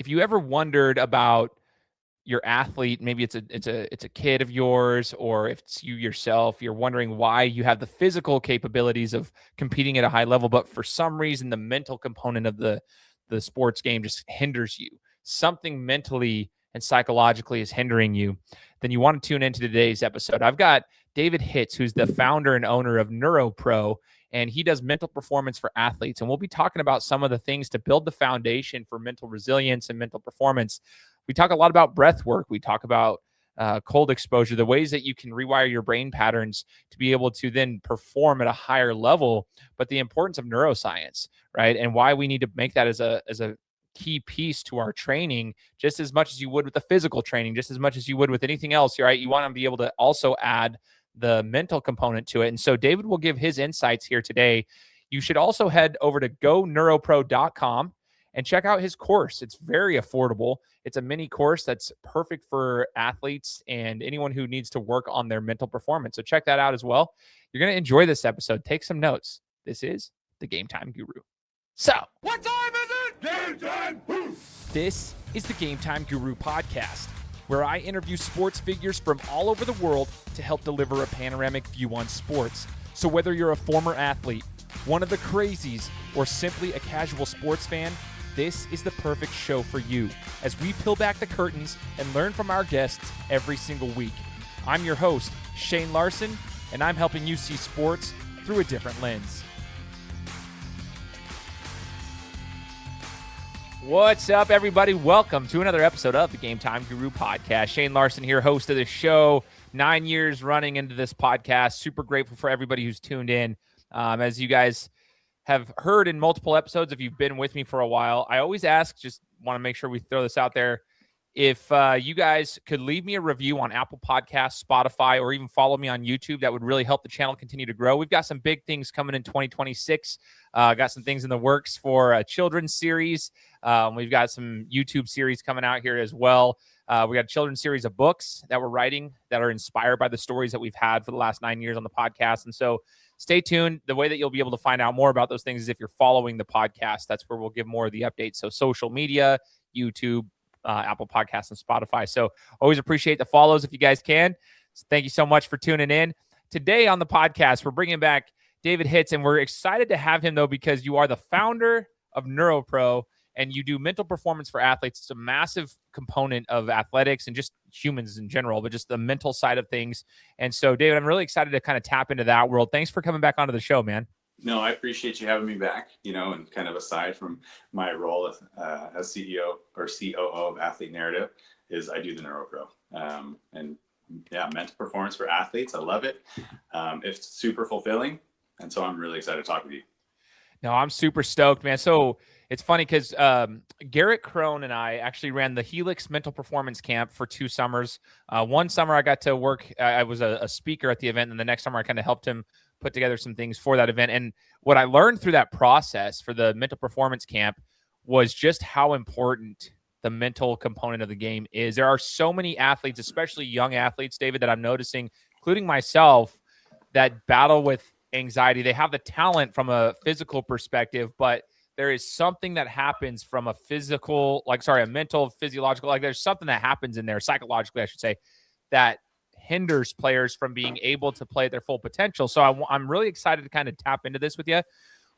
if you ever wondered about your athlete, maybe it's a kid of yours, or if it's you yourself, you're wondering why you have the physical capabilities of competing at a high level, but for some reason the mental component of the sports game just hinders you. Something mentally and psychologically is hindering you, then you want to tune into today's episode. I've got David Hitz, who's the founder and owner of Neuropro, and he does mental performance for athletes. And we'll be talking about some of the things to build the foundation for mental resilience and mental performance. We talk a lot about breath work. We talk about cold exposure, the ways that you can rewire your brain patterns to be able to then perform at a higher level, but the importance of neuroscience, right? And why we need to make that as a key piece to our training, just as much as you would with the physical training, just as much as you would with anything else, right? You want to be able to also add the mental component to it. And so David will give his insights here today. You should also head over to goneuropro.com and check out his course. It's very affordable. It's a mini course that's perfect for athletes and anyone who needs to work on their mental performance. So check that out as well. You're going to enjoy this episode. Take some notes. This is the Gametime Guru. So, what time is it? Game time! This is the Gametime Guru podcast, where I interview sports figures from all over the world to help deliver a panoramic view on sports. So whether you're a former athlete, one of the crazies, or simply a casual sports fan, this is the perfect show for you as we peel back the curtains and learn from our guests every single week. I'm your host, Shane Larson, and I'm helping you see sports through a different lens. What's up, everybody? Welcome to another episode of the Gametime Guru podcast. Shane Larson here, host of the show. 9 years running into this podcast. Super grateful for everybody who's tuned in. As you guys have heard in multiple episodes, if you've been with me for a while, I always ask, just want to make sure we throw this out there, if you guys could leave me a review on Apple Podcasts, Spotify, or even follow me on YouTube, that would really help the channel continue to grow. We've got some big things coming in 2026. Got some things in the works for a children's series. We've got some YouTube series coming out here as well. We got a children's series of books that we're writing that are inspired by the stories that we've had for the last 9 years on the podcast. And so stay tuned. The way that you'll be able to find out more about those things is if you're following the podcast. That's where we'll give more of the updates. So social media, YouTube, Apple Podcasts, and Spotify. So always appreciate the follows if you guys can. So thank you so much for tuning in. Today on the podcast, we're bringing back David Hitz, and we're excited to have him, though, because you are the founder of Neuropro, and you do mental performance for athletes. It's a massive component of athletics and just humans in general, but just the mental side of things. And so, David, I'm really excited to kind of tap into that world. Thanks for coming back onto the show, man. No, I appreciate you having me back, and kind of aside from my role as CEO or COO of Athlete Narrative is I do the Neuropro. And yeah, mental performance for athletes. I love it. It's super fulfilling. And so I'm really excited to talk with you. No, I'm super stoked, man. So it's funny because Garrett Crone and I actually ran the Helix Mental Performance Camp for 2 summers. One summer I got to work, I was a speaker at the event, and the next summer I kind of helped him put together some things for that event. And what I learned through that process for the mental performance camp was just how important the mental component of the game is. There are so many athletes, especially young athletes, David, that I'm noticing, including myself, that battle with anxiety. They have the talent from a physical perspective, but there is something that happens from a mental, physiological, there's something that happens in there, psychologically, I should say, that hinders players from being able to play at their full potential. So I'm really excited to kind of tap into this with you.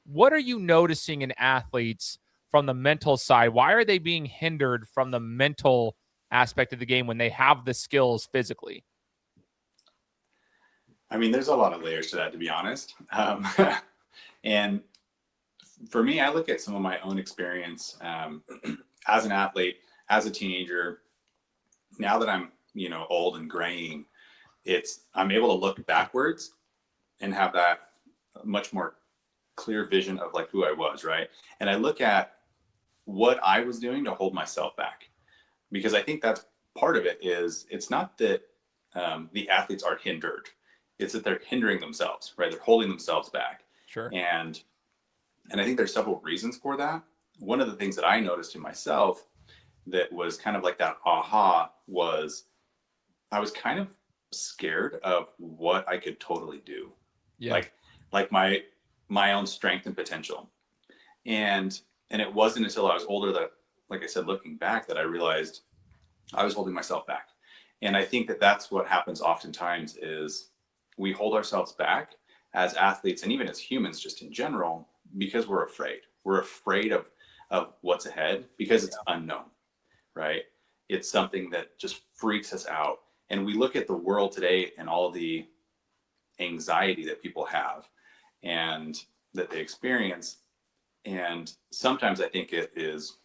What are you noticing in athletes from the mental side? Why are they being hindered from the mental aspect of the game when they have the skills physically? I mean, there's a lot of layers to that, to be honest. And for me, I look at some of my own experience as an athlete, as a teenager. Now that I'm, old and graying, I'm able to look backwards and have that much more clear vision of who I was, right? And I look at what I was doing to hold myself back, because I think that's part of it. Is it's not that the athletes are hindered, it's that they're hindering themselves, right? They're holding themselves back. Sure. And I think there's several reasons for that. One of the things that I noticed in myself that was kind of like that aha was I was kind of scared of what I could totally do. Yeah. Like my own strength and potential. And it wasn't until I was older that like I said, looking back, that I realized I was holding myself back. And I think that that's what happens oftentimes is we hold ourselves back as athletes and even as humans just in general, because we're afraid. We're afraid of what's ahead because it's unknown, right? It's something that just freaks us out. And we look at the world today and all the anxiety that people have and that they experience. And sometimes I think it is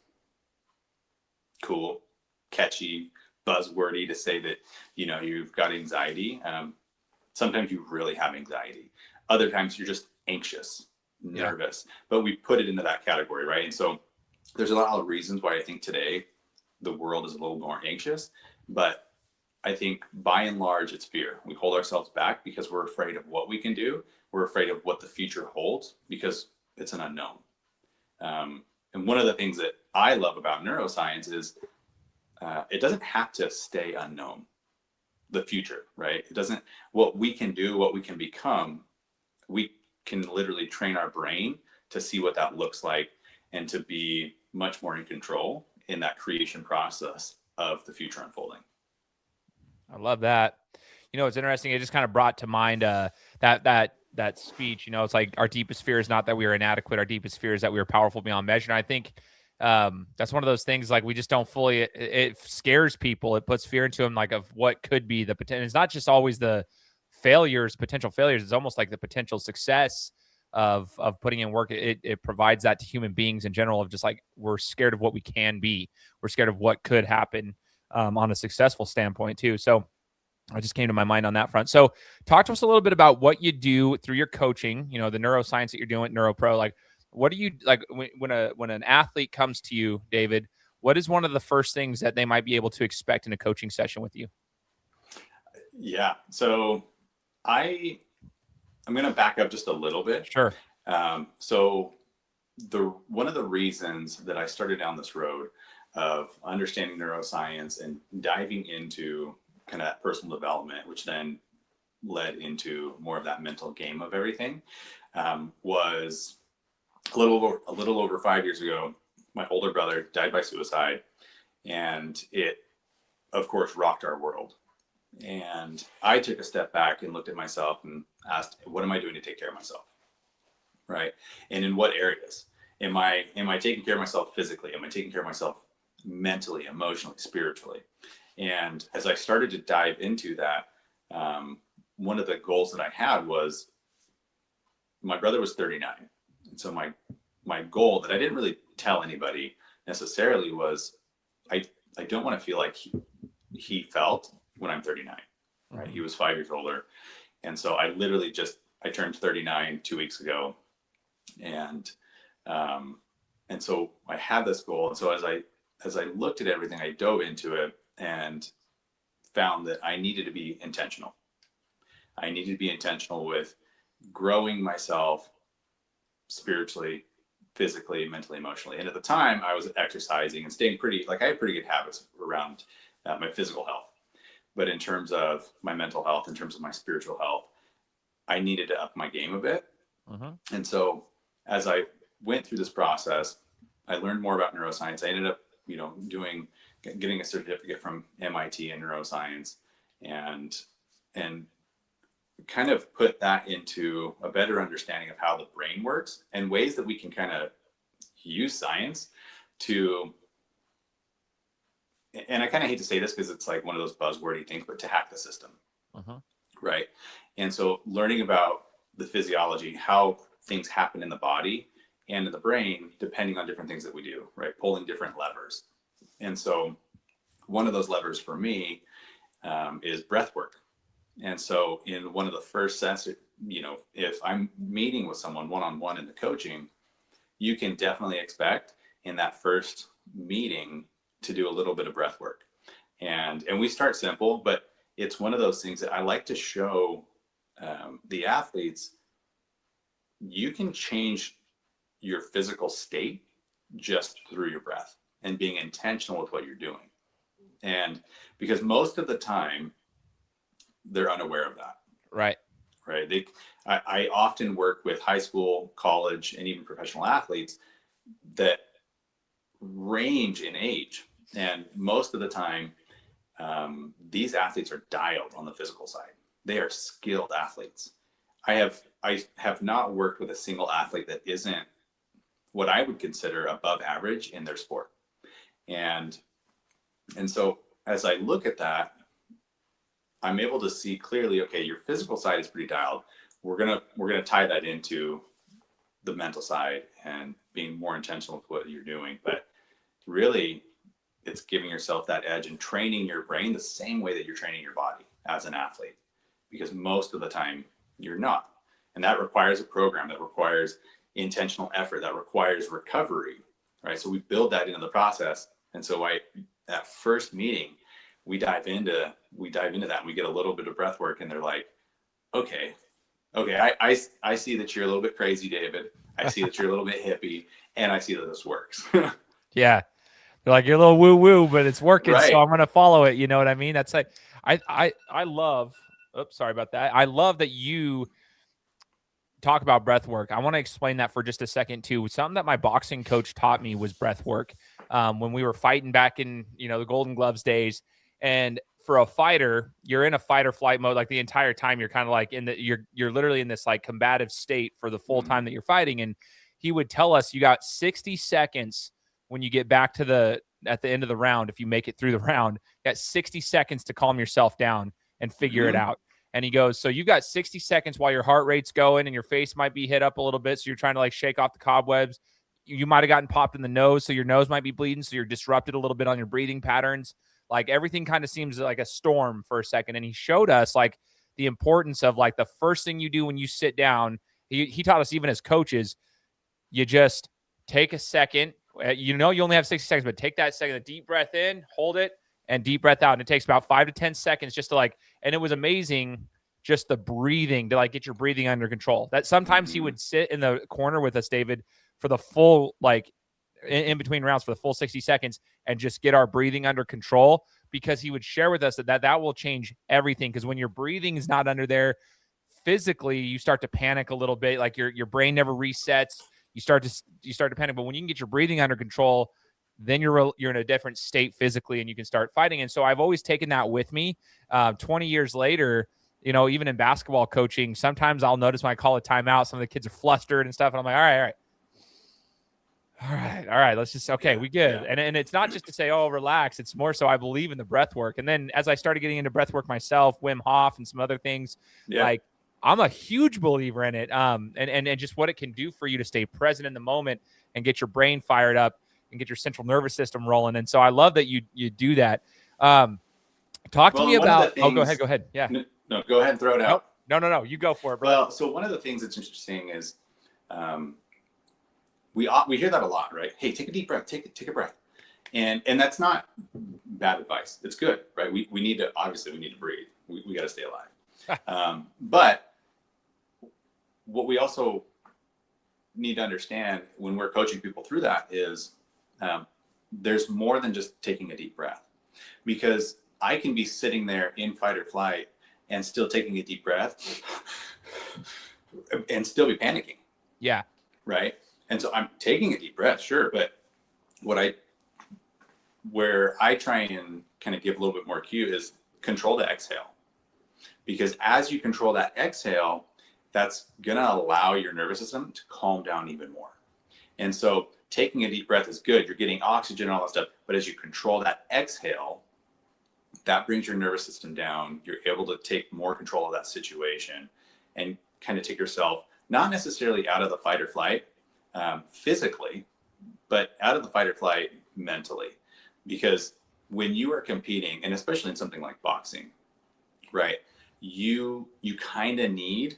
cool, catchy, buzzwordy to say that, you've got anxiety. Sometimes you really have anxiety. Other times you're just anxious, nervous, but we put it into that category, right? And so there's a lot of reasons why I think today the world is a little more anxious, but I think by and large it's fear. We hold ourselves back because we're afraid of what we can do. We're afraid of what the future holds because it's an unknown. And one of the things that I love about neuroscience is it doesn't have to stay unknown, the future, right? It doesn't, what we can do, what we can become, we can literally train our brain to see what that looks like and to be much more in control in that creation process of the future unfolding. I love that. It's interesting. It just kind of brought to mind that speech. It's like our deepest fear is not that we are inadequate. Our deepest fear is that we are powerful beyond measure. And I think that's one of those things, like we just don't fully. It scares people. It puts fear into them, like of what could be the potential. It's not just always the potential failures. It's almost like the potential success of putting in work. It provides that to human beings in general, of just like we're scared of what we can be. We're scared of what could happen on a successful standpoint too. So I just came to my mind on that front. So talk to us a little bit about what you do through your coaching, the neuroscience that you're doing at Neuropro. Like, what do you like when an athlete comes to you, David? What is one of the first things that they might be able to expect in a coaching session with you? Yeah. So I'm going to back up just a little bit. Sure. So one of the reasons that I started down this road of understanding neuroscience and diving into kind of that personal development, which then led into more of that mental game of everything, was a little over 5 years ago. My older brother died by suicide, and it, of course, rocked our world. And I took a step back and looked at myself and asked, what am I doing to take care of myself? Right. And in what areas? Am I taking care of myself physically? Am I taking care of myself mentally, emotionally, spiritually? And as I started to dive into that, one of the goals that I had was, my brother was 39. And so my goal that I didn't really tell anybody necessarily was, I don't want to feel like he felt when I'm 39, right? He was 5 years older. And so I literally I turned 39 2 weeks ago. And so I had this goal. And so as I looked at everything, I dove into it and found that I needed to be intentional. I needed to be intentional with growing myself spiritually, physically, mentally, emotionally. And at the time I was exercising and staying I had pretty good habits around my physical health. But in terms of my mental health, in terms of my spiritual health, I needed to up my game a bit. And so as I went through this process, I learned more about neuroscience. I ended up, getting a certificate from MIT in neuroscience, and kind of put that into a better understanding of how the brain works and ways that we can kind of use science to, and I kind of hate to say this because it's like one of those buzzwordy things, but to hack the system. Right. And so learning about the physiology, how things happen in the body and in the brain, depending on different things that we do, right? Pulling different levers. And so one of those levers for me is breath work. And so in one of the first sessions, if I'm meeting with someone one-on-one in the coaching, you can definitely expect in that first meeting to do a little bit of breath work. And we start simple, but it's one of those things that I like to show the athletes. You can change your physical state just through your breath and being intentional with what you're doing. And because most of the time they're unaware of that. Right. I often work with high school, college, and even professional athletes that range in age. And most of the time, these athletes are dialed on the physical side. They are skilled athletes. I have not worked with a single athlete that isn't what I would consider above average in their sport. And so as I look at that, I'm able to see clearly, okay, your physical side is pretty dialed. We're gonna tie that into the mental side and being more intentional with what you're doing. But really, it's giving yourself that edge and training your brain the same way that you're training your body as an athlete, because most of the time you're not. And that requires a program, that requires intentional effort, that requires recovery, right? So we build that into the process. And so that first meeting, we dive into that, and we get a little bit of breath work, and they're like, okay, I see that you're a little bit crazy, David. I see that you're a little bit hippie, and I see that this works. Yeah. They're like, you're a little woo woo, but it's working. Right. So I'm going to follow it. You know what I mean? That's like, I love, oops, sorry about that. I love that you talk about breath work. I want to explain that for just a second too. Something that my boxing coach taught me was breath work. When we were fighting back in, the Golden Gloves days. And for a fighter, you're in a fight or flight mode. Like the entire time you're kind of like you're literally in this like combative state for the full time that you're fighting. And he would tell us, you got 60 seconds when you get back to at the end of the round. If you make it through the round, you got 60 seconds to calm yourself down and figure it out. And he goes, so you've got 60 seconds while your heart rate's going and your face might be hit up a little bit. So you're trying to like shake off the cobwebs. You might've gotten popped in the nose. So your nose might be bleeding. So you're disrupted a little bit on your breathing patterns. Like everything kind of seems like a storm for a second. And he showed us like the importance of like the first thing you do when you sit down. He taught us even as coaches, you just take a second. You only have 60 seconds, but take that second, a deep breath in, hold it, and deep breath out. And it takes about 5 to 10 seconds just to like, and it was amazing, just the breathing to like get your breathing under control. That sometimes he would sit in the corner with us, David, for the full, like in between rounds for the full 60 seconds and just get our breathing under control, because he would share with us that will change everything. Because when your breathing is not under there physically, you start to panic a little bit. Like your brain never resets. You start to panic. But when you can get your breathing under control, then you're in a different state physically and you can start fighting. And so I've always taken that with me. 20 years later, even in basketball coaching, sometimes I'll notice when I call a timeout, some of the kids are flustered and stuff. And I'm like, all right, let's just, okay, we good. Yeah. And it's not just to say, oh, relax. It's more so I believe in the breath work. And then as I started getting into breath work myself, Wim Hof and some other things, like I'm a huge believer in it. And just what it can do for you to stay present in the moment and get your brain fired up and get your central nervous system rolling. And so I love that you do that. Talk to me about, go ahead. Yeah. No, go ahead and throw it out. No. You go for it, bro. Well, so one of the things that's interesting is, we hear that a lot, right? Hey, take a deep breath, take a breath. And that's not bad advice. It's good, right? We need to breathe. We got to stay alive. But what we also need to understand when we're coaching people through that is there's more than just taking a deep breath, because I can be sitting there in fight or flight and still taking a deep breath and still be panicking. Yeah. Right. And so I'm taking a deep breath, sure. But where I try and kind of give a little bit more cue is control the exhale, because as you control that exhale, that's going to allow your nervous system to calm down even more. And so taking a deep breath is good. You're getting oxygen and all that stuff. But as you control that exhale, that brings your nervous system down. You're able to take more control of that situation and kind of take yourself, not necessarily out of the fight or flight physically, but out of the fight or flight mentally. Because when you are competing, and especially in something like boxing, right, you kind of need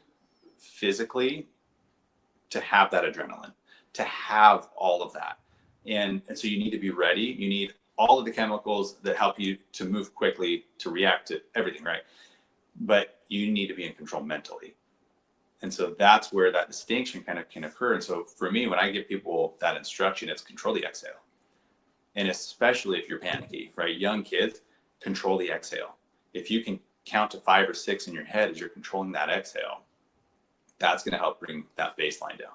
physically to have that adrenaline, to have all of that. And so you need to be ready. You need all of the chemicals that help you to move quickly, to react to everything, right? But you need to be in control mentally. And so that's where that distinction kind of can occur. And so for me, when I give people that instruction, it's control the exhale. And especially if you're panicky, right? Young kids, control the exhale. If you can count to 5 or 6 in your head as you're controlling that exhale, that's going to help bring that baseline down.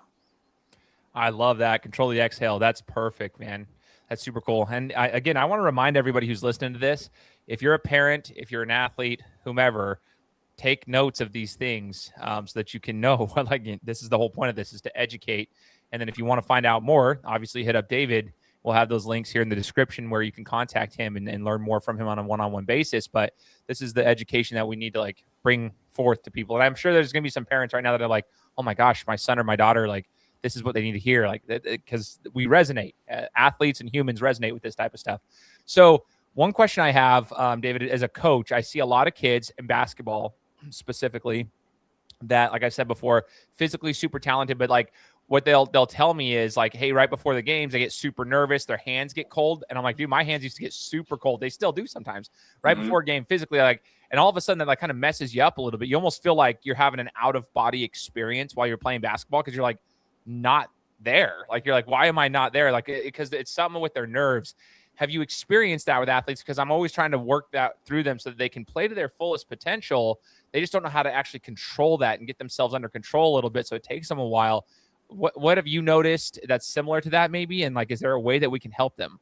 I love that. Control the exhale. That's perfect, man. That's super cool. And again, I want to remind everybody who's listening to this, if you're a parent, if you're an athlete, whomever, take notes of these things so that you can know. Like, this is the whole point of this, is to educate. And then if you want to find out more, obviously hit up David. We'll have those links here in the description where you can contact him and learn more from him on a one-on-one basis. But this is the education that we need to like bring forth to people. And I'm sure there's going to be some parents right now that are like, oh my gosh, my son or my daughter, like, this is what they need to hear. Like, because we resonate, athletes and humans resonate with this type of stuff. So one question I have, David, as a coach, I see a lot of kids in basketball specifically that, like I said before, physically super talented, but like what they'll tell me is like, hey, right before the games, they get super nervous, their hands get cold. And I'm like, dude, my hands used to get super cold. They still do sometimes right before a game physically, like, and all of a sudden that like kind of messes you up a little bit. You almost feel like you're having an out of body experience while you're playing basketball, because you're like not there. Like, you're like, why am I not there? Like, because it's something with their nerves. Have you experienced that with athletes? Because I'm always trying to work that through them so that they can play to their fullest potential. They just don't know how to actually control that and get themselves under control a little bit. So it takes them a while. What have you noticed that's similar to that maybe? And like, is there a way that we can help them?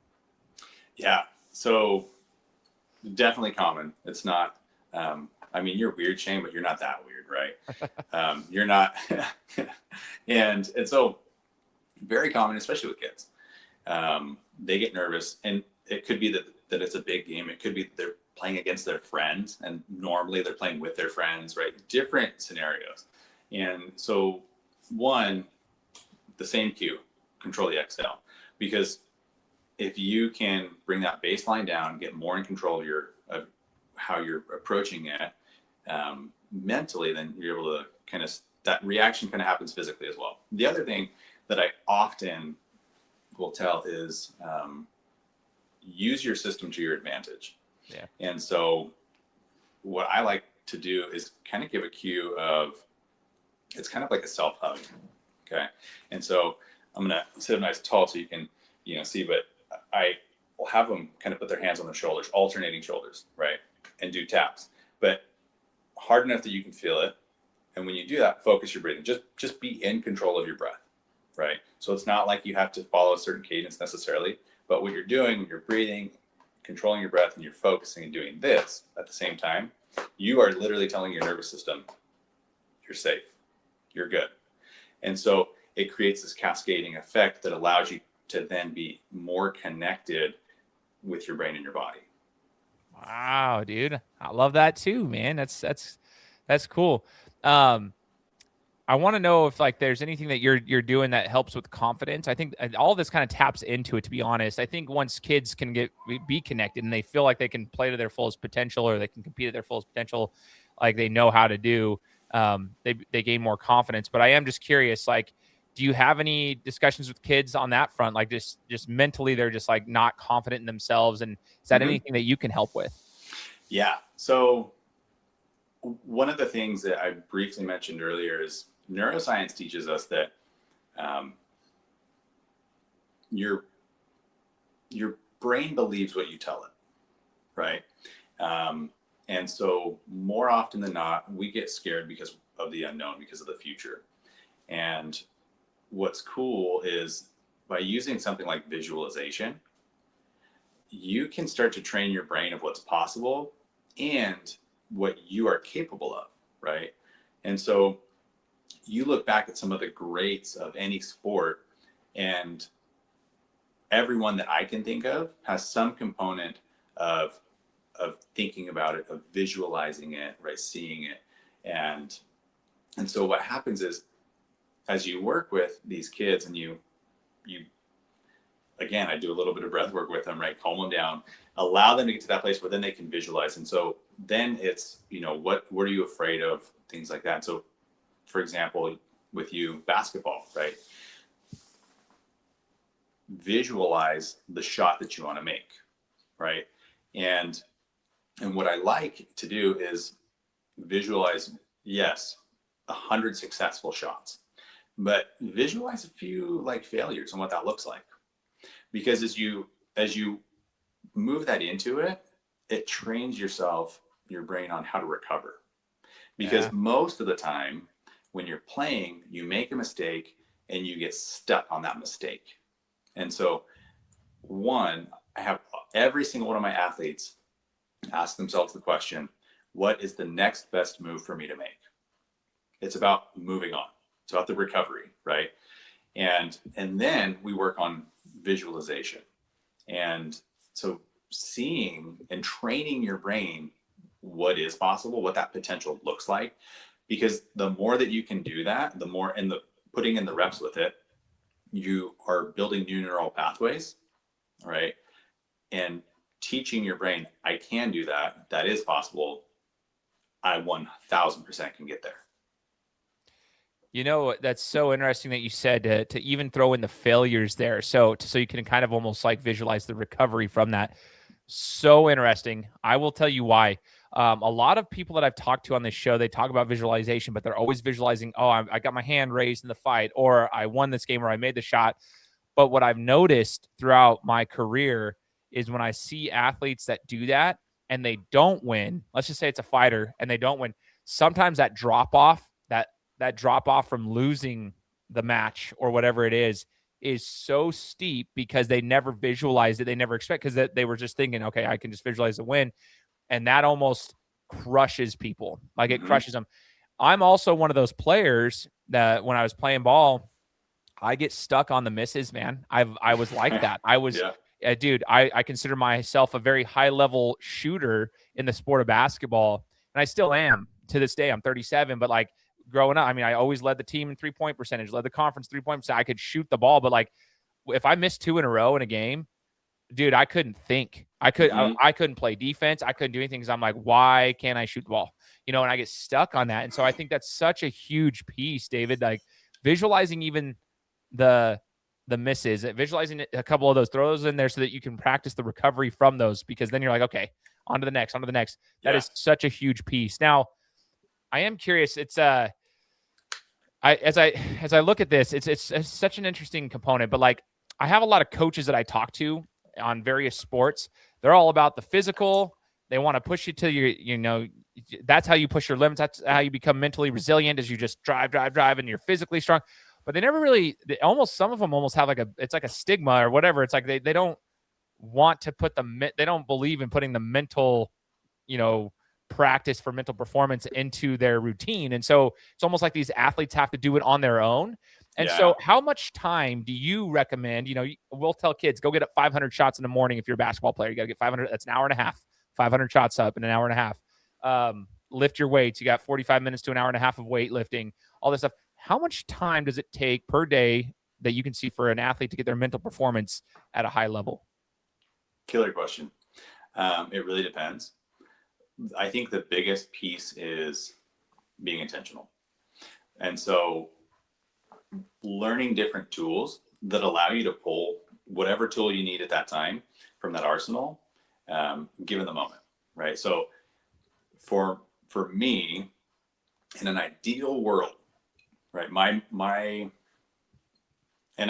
Yeah. So definitely common. It's not, I mean, you're weird, Shane, but you're not that weird, right? You're not. and so very common, especially with kids. They get nervous, and it could be that it's a big game. It could be they're playing against their friends, and normally they're playing with their friends, right? Different scenarios. And so one, the same cue, control the exhale, because if you can bring that baseline down, get more in control of how you're approaching it mentally, then you're able to kind of, that reaction kind of happens physically as well. The other thing that I often will tell is use your system to your advantage. Yeah. And so what I like to do is kind of give a cue of, it's kind of like a self-hug. Okay. And so I'm going to sit up nice and tall so you can, see, but I will have them kind of put their hands on their shoulders, alternating shoulders, right? And do taps, but hard enough that you can feel it. And when you do that, focus your breathing. Just be in control of your breath, right? So it's not like you have to follow a certain cadence necessarily, but what you're doing when you're breathing, controlling your breath, and you're focusing and doing this at the same time, you are literally telling your nervous system, you're safe, you're good. And so it creates this cascading effect that allows you to then be more connected with your brain and your body. Wow, dude. I love that too, man. That's cool. I want to know if like there's anything that you're doing that helps with confidence. I think all this kind of taps into it, to be honest. I think once kids can be connected and they feel like they can play to their fullest potential, or they can compete at their fullest potential, like they know how to do, they gain more confidence. But I am just curious, like, do you have any discussions with kids on that front? Like just mentally, they're just like not confident in themselves. And is that anything that you can help with? Yeah. So one of the things that I briefly mentioned earlier is neuroscience teaches us that your brain believes what you tell it, right? And so more often than not, we get scared because of the unknown, because of the future. And what's cool is by using something like visualization, you can start to train your brain of what's possible and what you are capable of, right? And so you look back at some of the greats of any sport, and everyone that I can think of has some component of thinking about it, of visualizing it, right? Seeing it. And so what happens is, as you work with these kids and you again, I do a little bit of breath work with them, right? Calm them down, allow them to get to that place where then they can visualize. And so then it's, what are you afraid of? Things like that. So for example, with you, basketball, right? Visualize the shot that you want to make, right? And what I like to do is visualize, yes, 100 successful shots, but visualize a few like failures and what that looks like. Because as you move that into it, it trains your brain on how to recover. Because most of the time when you're playing, you make a mistake and you get stuck on that mistake. And so one, I have every single one of my athletes ask themselves the question, what is the next best move for me to make? It's about moving on. It's about the recovery, right? And then we work on visualization. And so seeing and training your brain what is possible, what that potential looks like, because the more that you can do that, the more, and the putting in the reps with it, you are building new neural pathways, right? And teaching your brain, I can do that. That is possible. I 1000% can get there. You know, that's so interesting that you said to even throw in the failures there. So you can kind of almost like visualize the recovery from that. So interesting. I will tell you why. A lot of people that I've talked to on this show, they talk about visualization, but they're always visualizing, oh, I got my hand raised in the fight, or I won this game, or I made the shot. But what I've noticed throughout my career is when I see athletes that do that and they don't win, let's just say it's a fighter and they don't win, sometimes that drop off from losing the match or whatever it is so steep because they never visualized it. They never expect, because they were just thinking, okay, I can just visualize the win. And that almost crushes people. Like it crushes them. I'm also one of those players that when I was playing ball, I get stuck on the misses, man. I was like that. I was, Yeah. dude, I consider myself a very high level shooter in the sport of basketball. And I still am to this day. I'm 37, but like growing up, I mean, I always led the team in 3-point percentage, led the conference 3-point percentage. I could shoot the ball, but like if I missed 2 in a row in a game, dude, I couldn't think. I couldn't play defense. I couldn't do anything because I'm like, why can't I shoot the ball? You know, and I get stuck on that. And so I think that's such a huge piece, David, like visualizing even the misses, visualizing a couple of those, throw those in there so that you can practice the recovery from those, because then you're like, okay, on to the next, on to the next. That is such a huge piece. Now, I am curious. It's as I look at this, it's such an interesting component. But like, I have a lot of coaches that I talk to on various sports. They're all about the physical. They want to push you to your, that's how you push your limits. That's how you become mentally resilient, as you just drive, and you're physically strong. But they never really, some of them almost have it's like a stigma or whatever. It's like they don't want to they don't believe in putting the mental, practice for mental performance into their routine. And so it's almost like these athletes have to do it on their own. And so how much time do you recommend? We'll tell kids, go get up 500 shots in the morning. If you're a basketball player, you got to get 500. That's an hour and a half, 500 shots up in an hour and a half. Lift your weights. You got 45 minutes to an hour and a half of weightlifting, all this stuff. How much time does it take per day that you can see for an athlete to get their mental performance at a high level? Killer question. It really depends. I think the biggest piece is being intentional. And so learning different tools that allow you to pull whatever tool you need at that time from that arsenal, given the moment, right? So for me, in an ideal world, right, and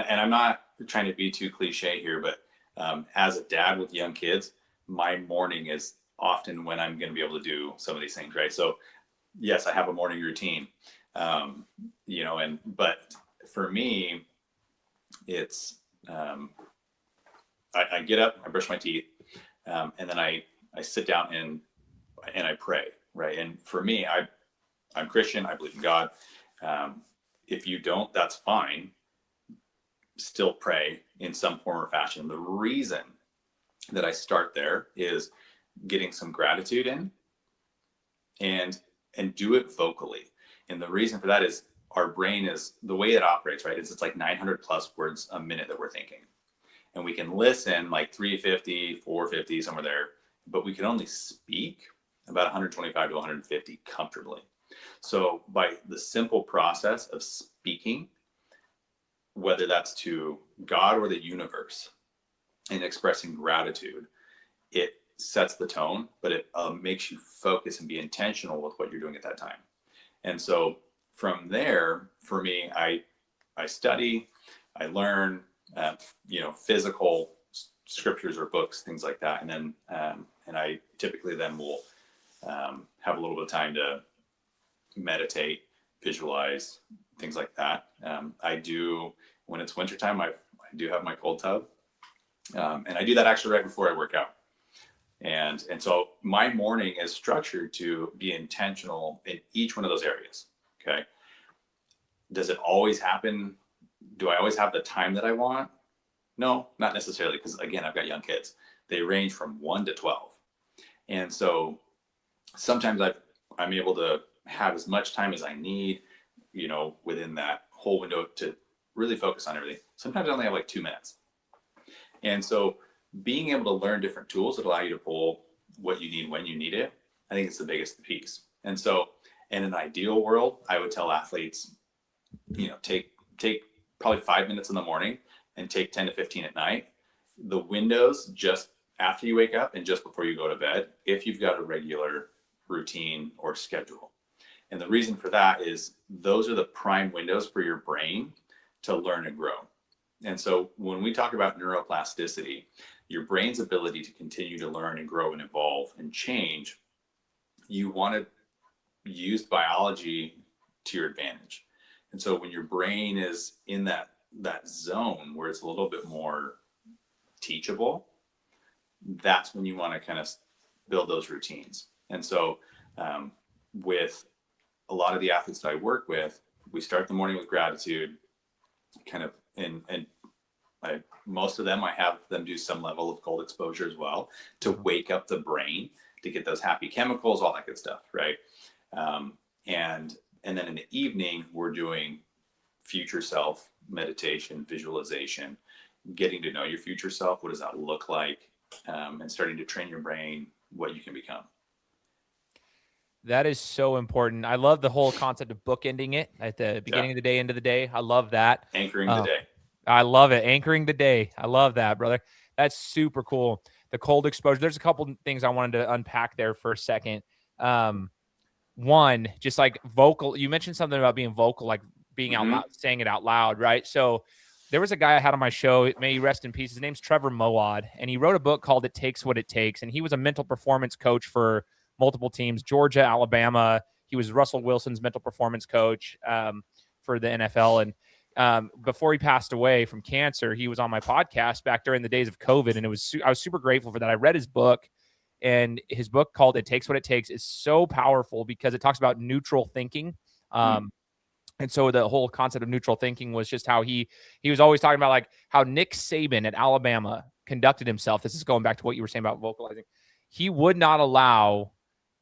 I'm not trying to be too cliche here, but as a dad with young kids, my morning is often when I'm going to be able to do some of these things, right? So yes, I have a morning routine, but for me, it's, I get up, I brush my teeth, and then I sit down and I pray, right? And for me, I'm Christian, I believe in God. If you don't, that's fine. Still pray in some form or fashion. The reason that I start there is getting some gratitude in and do it vocally. And the reason for that is our brain is the way it operates, right? It's like 900 plus words a minute that we're thinking. And we can listen like 350, 450, somewhere there, but we can only speak about 125 to 150 comfortably. So by the simple process of speaking, whether that's to God or the universe, and expressing gratitude, it sets the tone, but it makes you focus and be intentional with what you're doing at that time. And so from there, for me, I study, I learn, physical scriptures or books, things like that. And then, and I typically then will have a little bit of time to meditate, visualize, things like that. I do, when it's wintertime, I do have my cold tub. And I do that actually right before I work out. And so my morning is structured to be intentional in each one of those areas. Okay. Does it always happen? Do I always have the time that I want? No, not necessarily. Because again, I've got young kids. They range from 1 to 12. And so sometimes I'm able to have as much time as I need, within that whole window to really focus on everything. Sometimes I only have like 2 minutes. And so being able to learn different tools that allow you to pull what you need when you need it, I think it's the biggest piece. And so in an ideal world, I would tell athletes, take probably 5 minutes in the morning and take 10 to 15 at night. The windows just after you wake up and just before you go to bed, if you've got a regular routine or schedule. And the reason for that is those are the prime windows for your brain to learn and grow. And so when we talk about neuroplasticity, your brain's ability to continue to learn and grow and evolve and change, you want to use biology to your advantage. And so when your brain is in that zone where it's a little bit more teachable, that's when you want to kind of build those routines. And so with a lot of the athletes that I work with, we start the morning with gratitude, kind of, and most of them, I have them do some level of cold exposure as well to wake up the brain, to get those happy chemicals, all that good stuff, right? And then in the evening, we're doing future self meditation, visualization, getting to know your future self. What does that look like? And starting to train your brain what you can become. That is so important. I love the whole concept of bookending it at the beginning of the day, end of the day. I love that. Anchoring the day. I love it. Anchoring the day. I love that, brother. That's super cool. The cold exposure. There's a couple things I wanted to unpack there for a second. One, just like vocal. You mentioned something about being vocal, like being out loud, saying it out loud, right? So there was a guy I had on my show, may he rest in peace. His name's Trevor Moawad, and he wrote a book called It Takes What It Takes. And he was a mental performance coach for multiple teams, Georgia, Alabama. He was Russell Wilson's mental performance coach for the NFL. And before he passed away from cancer, he was on my podcast back during the days of COVID. And I was super grateful for that. I read his book, and his book called It Takes What It Takes is so powerful because it talks about neutral thinking. And so the whole concept of neutral thinking was just how he was always talking about like how Nick Saban at Alabama conducted himself. This is going back to what you were saying about vocalizing. He would not allow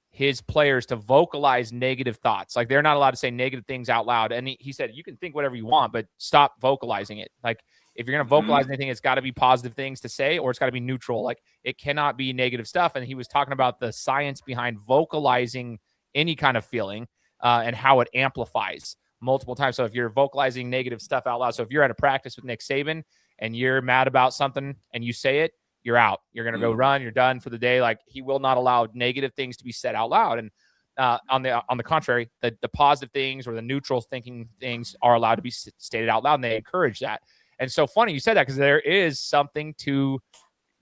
his players to vocalize negative thoughts. Like they're not allowed to say negative things out loud. And he said, you can think whatever you want, but stop vocalizing it. Like if you're going to vocalize anything, it's got to be positive things to say, or it's got to be neutral. Like it cannot be negative stuff. And he was talking about the science behind vocalizing any kind of feeling and how it amplifies multiple times. So if you're vocalizing negative stuff out loud, so if you're at a practice with Nick Saban and you're mad about something and you say it, you're out. You're going to go run. You're done for the day. Like he will not allow negative things to be said out loud. And on the contrary, the positive things or the neutral thinking things are allowed to be stated out loud, and they encourage that. And so funny you said that, because there is something to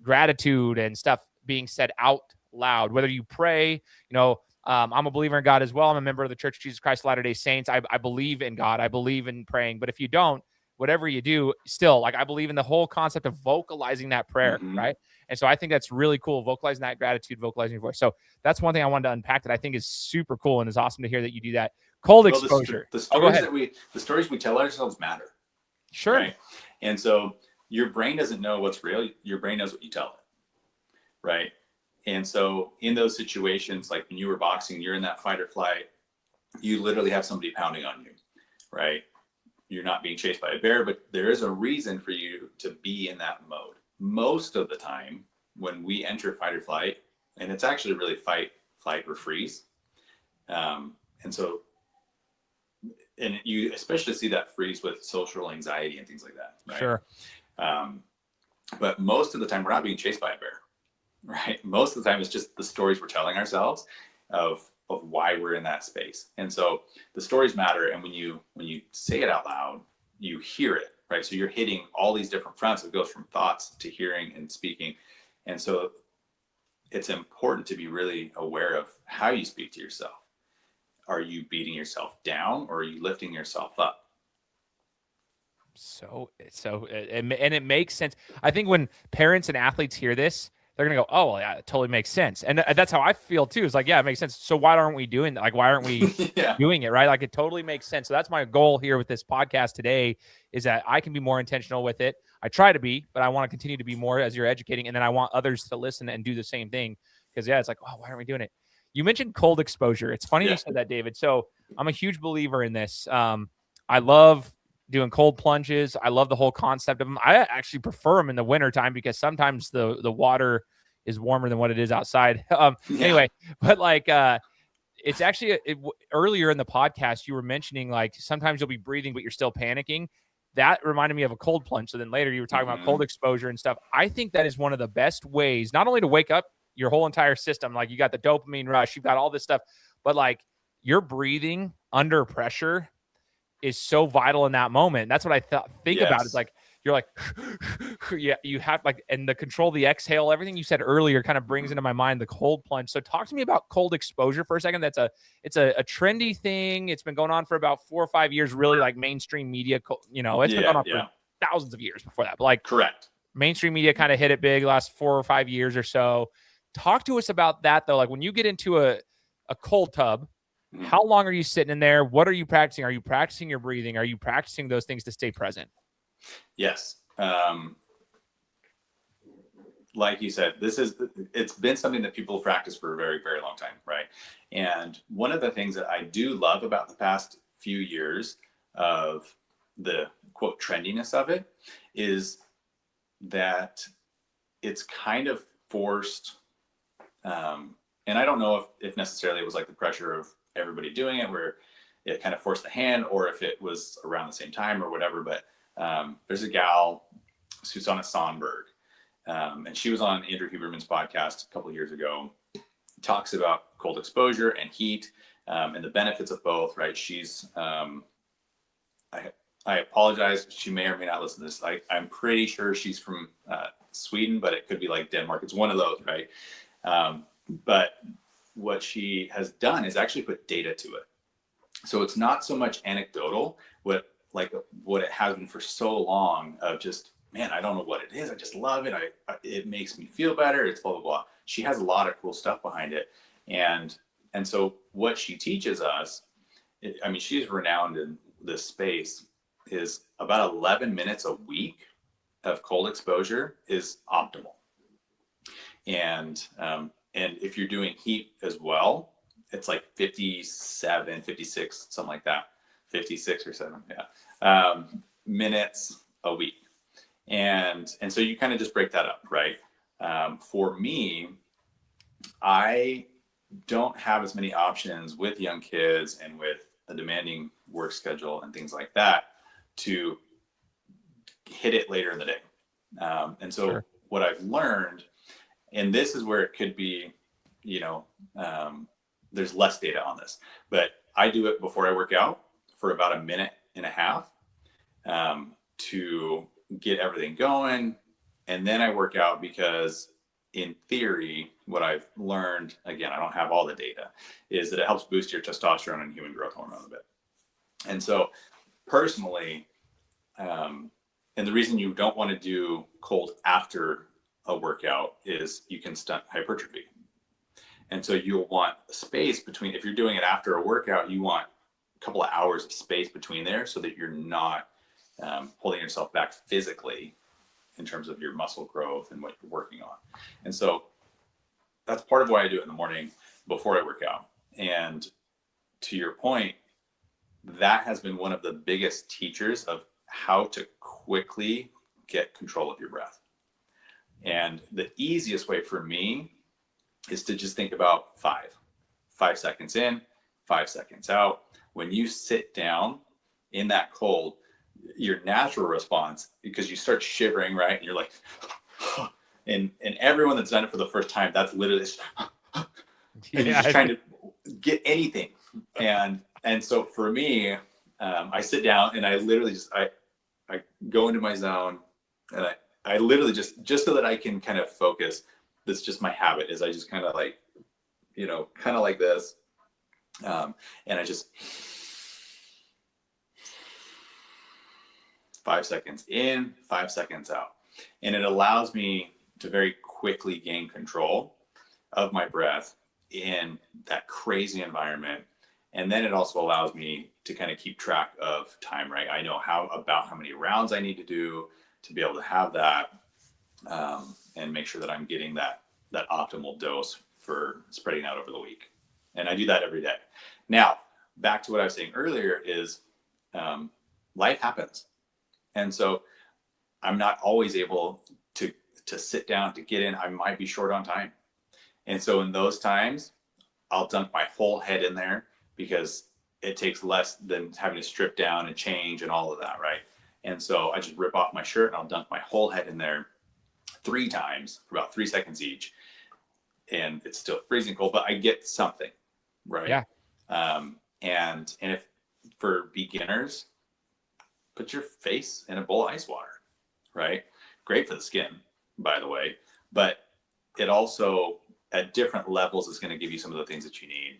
gratitude and stuff being said out loud. Whether you pray, I'm a believer in God as well. I'm a member of the Church of Jesus Christ of Latter-day Saints. I believe in God. I believe in praying. But if you don't, whatever you do, still, like I believe in the whole concept of vocalizing that prayer, right? And so I think that's really cool, vocalizing that gratitude, vocalizing your voice. So that's one thing I wanted to unpack that I think is super cool, and is awesome to hear that you do that. Cold exposure. The stories we tell ourselves matter. Sure. Right? And so your brain doesn't know what's real. Your brain knows what you tell it, right? And so in those situations, like when you were boxing, you're in that fight or flight, you literally have somebody pounding on you, right? You're not being chased by a bear, but there is a reason for you to be in that mode. Most of the time when we enter fight or flight, and it's actually really fight, flight, or freeze. And you especially see that freeze with social anxiety and things like that, right? Sure. But most of the time we're not being chased by a bear, right? Most of the time it's just the stories we're telling ourselves of why we're in that space. And so the stories matter. And when you say it out loud, you hear it, right? So you're hitting all these different fronts. It goes from thoughts to hearing and speaking. And so it's important to be really aware of how you speak to yourself. Are you beating yourself down, or are you lifting yourself up? And it makes sense. I think when parents and athletes hear this, they're gonna go, "Oh, well, yeah, it totally makes sense." And that's how I feel too. It's like, yeah, it makes sense. So why aren't we doing that? Like, why aren't we Yeah. doing it right? Like, it totally makes sense. So that's my goal here with this podcast today, is that I can be more intentional with it. I try to be, but I want to continue to be more as you're educating, and then I want others to listen and do the same thing. Because yeah, it's like, oh, why aren't we doing it? You mentioned cold exposure. It's funny Yeah. you said that, David. So I'm a huge believer in this. I love doing cold plunges. I love the whole concept of them. I actually prefer them in the wintertime because sometimes the water is warmer than what it is outside. Yeah. Anyway, but like it's actually earlier in the podcast you were mentioning like sometimes you'll be breathing but you're still panicking. That reminded me of a cold plunge. So then later you were talking about cold exposure and stuff. I think that is one of the best ways, not only to wake up your whole entire system, like you got the dopamine rush, you've got all this stuff, but like your breathing under pressure is so vital in that moment. And that's what I think about. Is Yes. like you're like, yeah, you have like, and the control, the exhale, everything you said earlier kind of brings into my mind the cold plunge. So talk to me about cold exposure for a second. It's a trendy thing. It's been going on for about 4 or 5 years. Really, like mainstream media. It's been going on for thousands of years before that. But like, Correct. mainstream media kind of hit it big last 4 or 5 years or so. Talk to us about that though. Like when you get into a cold tub, how long are you sitting in there? What are you practicing? Are you practicing your breathing? Are you practicing those things to stay present? Yes. Like you said, it's been something that people practice for a very, very long time, right? And one of the things that I do love about the past few years of the quote trendiness of it is that it's kind of forced, and I don't know if necessarily it was like the pressure of everybody doing it where it kind of forced the hand, or if it was around the same time or whatever. But there's a gal, Susanna Sonberg, and she was on Andrew Huberman's podcast a couple of years ago, talks about cold exposure and heat, and the benefits of both, right? She's, I apologize, she may or may not listen to this. I'm pretty sure she's from Sweden, but it could be like Denmark. It's one of those, right? But what she has done is actually put data to it. So it's not so much anecdotal, what it has been for so long of just, man, I don't know what it is. I just love it. It makes me feel better. It's blah, blah, blah. She has a lot of cool stuff behind it. And so what she teaches us, she's renowned in this space, is about 11 minutes a week of cold exposure is optimal. And if you're doing heat as well, it's like 57, 56, something like that, 56 or 7, minutes a week. And so you kind of just break that up, right? For me, I don't have as many options with young kids and with a demanding work schedule and things like that to hit it later in the day. And so Sure. What I've learned, and this is where it could be, there's less data on this, but I do it before I work out for about a minute and a half to get everything going. And then I work out because in theory, what I've learned, again, I don't have all the data, is that it helps boost your testosterone and human growth hormone a bit. And so personally, and the reason you don't want to do cold after a workout is you can stunt hypertrophy. And so you'll want space between, if you're doing it after a workout, you want a couple of hours of space between there so that you're not holding yourself back physically in terms of your muscle growth and what you're working on. And so that's part of why I do it in the morning before I work out. And to your point, that has been one of the biggest teachers of how to quickly get control of your breath. And the easiest way for me is to just think about 5 seconds in, 5 seconds out. When you sit down in that cold, your natural response, because you start shivering, right? And you're like, and everyone that's done it for the first time, that's literally, and you're just trying to get anything. And so for me, I sit down and I literally just, I go into my zone, and I literally just so that I can kind of focus. That's just my habit, is I just kind of like, kind of like this. And I just, 5 seconds in, 5 seconds out. And it allows me to very quickly gain control of my breath in that crazy environment. And then it also allows me to kind of keep track of time, right? I know how many rounds I need to do to be able to have that, and make sure that I'm getting that optimal dose for spreading out over the week. And I do that every day. Now, back to what I was saying earlier is, life happens. And so I'm not always able to sit down, to get in. I might be short on time. And so in those times, I'll dunk my whole head in there, because it takes less than having to strip down and change and all of that, right? And so I just rip off my shirt and I'll dunk my whole head in there 3 times for about 3 seconds each. And it's still freezing cold, but I get something, right? Yeah. And if for beginners, put your face in a bowl of ice water, right? Great for the skin, by the way, but it also at different levels is going to give you some of the things that you need.